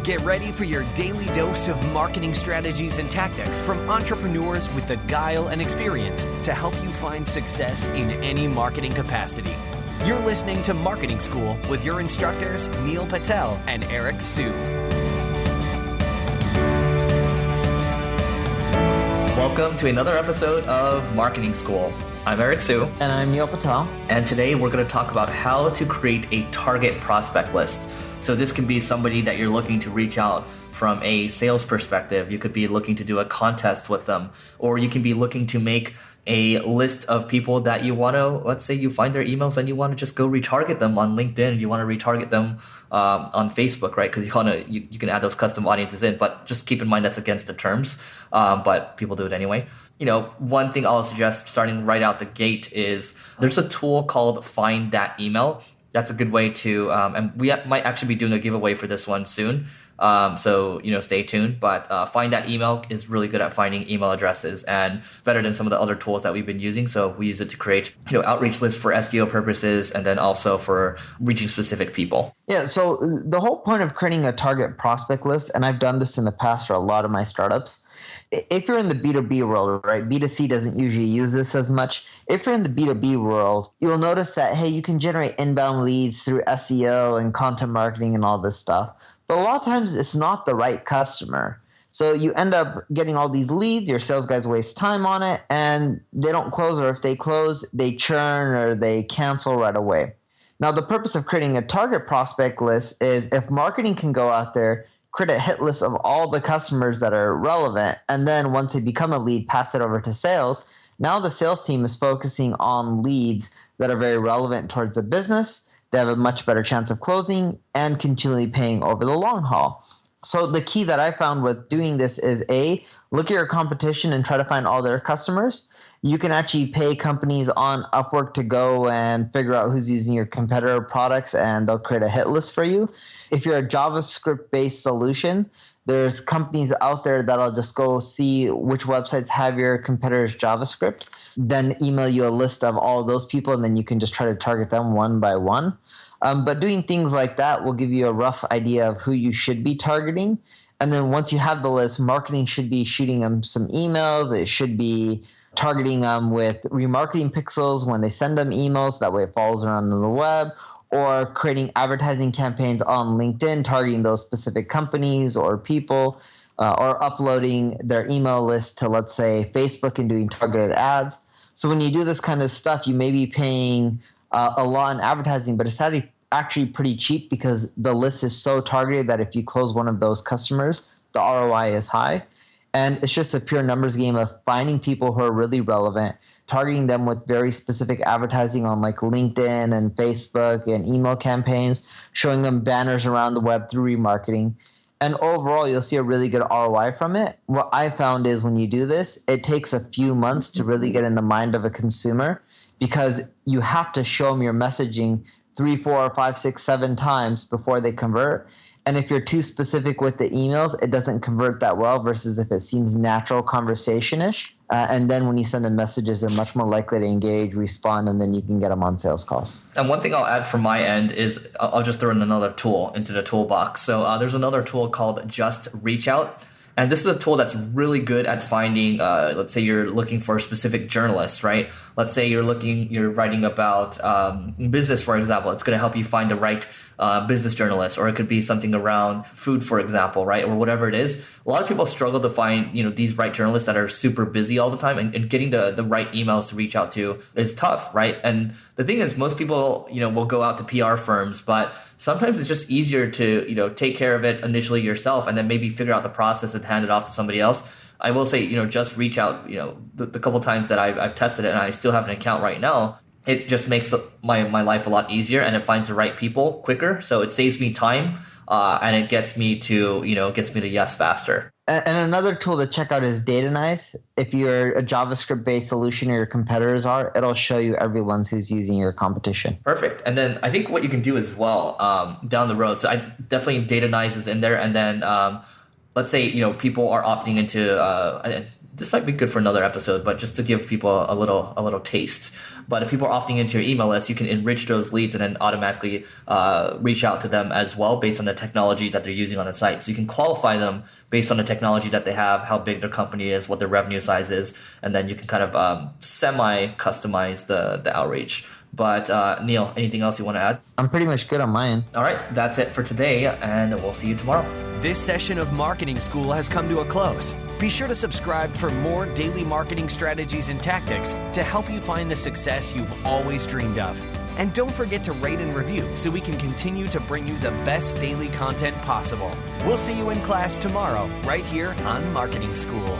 Get ready for your daily dose of marketing strategies and tactics from entrepreneurs with the guile and experience to help you find success in any marketing capacity. You're listening to Marketing School with your instructors, Neil Patel and Eric Su. Welcome to another episode of Marketing School. I'm Eric Su. And I'm Neil Patel. And today we're going to talk about how to create a target prospect list. So this can be somebody that you're looking to reach out from a sales perspective. You could be looking to do a contest with them, or you can be looking to make a list of people that you want to, let's say you find their emails and you want to just go retarget them on LinkedIn. You want to retarget them on Facebook, right? Because you can add those custom audiences in, but just keep in mind that's against the terms. But people do it anyway. One thing I'll suggest starting right out the gate is there's a tool called Find That Email. That's a good way to, and we might actually be doing a giveaway for this one soon. So stay tuned. But Find That Email is really good at finding email addresses and better than some of the other tools that we've been using. So we use it to create, outreach lists for SEO purposes and then also for reaching specific people. Yeah. So the whole point of creating a target prospect list, and I've done this in the past for a lot of my startups. If you're in the B2B world, right, B2C doesn't usually use this as much. If you're in the B2B world, you'll notice that, hey, you can generate inbound leads through SEO and content marketing and all this stuff. But a lot of times it's not the right customer. So you end up getting all these leads, your sales guys waste time on it, and they don't close, or if they close, they churn or they cancel right away. Now, the purpose of creating a target prospect list is if marketing can go out there, create a hit list of all the customers that are relevant, and then once they become a lead, pass it over to sales. Now the sales team is focusing on leads that are very relevant towards the business. They have a much better chance of closing and continually paying over the long haul. So the key that I found with doing this is look at your competition and try to find all their customers. You can actually pay companies on Upwork to go and figure out who's using your competitor products, and they'll create a hit list for you. If you're a JavaScript-based solution, there's companies out there that'll just go see which websites have your competitor's JavaScript, then email you a list of all of those people, and then you can just try to target them one by one. But doing things like that will give you a rough idea of who you should be targeting. And then once you have the list, marketing should be shooting them some emails. It should be targeting them with remarketing pixels when they send them emails. That way it follows around on the web. Or creating advertising campaigns on LinkedIn, targeting those specific companies or people, or uploading their email list to, let's say, Facebook and doing targeted ads. So when you do this kind of stuff, you may be paying a lot in advertising, but it's actually pretty cheap because the list is so targeted that if you close one of those customers, the ROI is high. And it's just a pure numbers game of finding people who are really relevant, targeting them with very specific advertising on like LinkedIn and Facebook and email campaigns, showing them banners around the web through remarketing. And overall, you'll see a really good ROI from it. What I found is when you do this, it takes a few months to really get in the mind of a consumer because you have to show them your messaging 3, 4, 5, 6, 7 times before they convert. And if you're too specific with the emails, it doesn't convert that well versus if it seems natural conversation-ish. And then when you send them messages, they're much more likely to engage, respond, and then you can get them on sales calls. And one thing I'll add from my end is I'll just throw in another tool into the toolbox. So there's another tool called Just Reach Out. And this is a tool that's really good at finding, let's say you're looking for a specific journalist, right? Let's say you're writing about business, for example. It's going to help you find the right business journalist, or it could be something around food, for example, right? Or whatever it is. A lot of people struggle to find, these right journalists that are super busy all the time, and getting the right emails to reach out to is tough, right? And the thing is, most people, will go out to PR firms, but sometimes it's just easier to, take care of it initially yourself and then maybe figure out the process and hand it off to somebody else. I will say, just reach out, the couple times that I've tested it and I still have an account right now. It just makes my life a lot easier, and it finds the right people quicker. So it saves me time, and it gets me to yes faster. And another tool to check out is Datanize. If you're a JavaScript-based solution or your competitors are, it'll show you everyone who's using your competition. Perfect. And then I think what you can do as well down the road. So I definitely Datanize is in there, and then let's say people are opting into this might be good for another episode, but just to give people a little taste. But if people are opting into your email list, you can enrich those leads and then automatically reach out to them as well based on the technology that they're using on the site. So you can qualify them based on the technology that they have, how big their company is, what their revenue size is, and then you can kind of semi-customize the outreach. But Neil, anything else you want to add? I'm pretty much good on mine. All right, that's it for today, and we'll see you tomorrow. This session of Marketing School has come to a close. Be sure to subscribe for more daily marketing strategies and tactics to help you find the success you've always dreamed of. And don't forget to rate and review so we can continue to bring you the best daily content possible. We'll see you in class tomorrow, right here on Marketing School.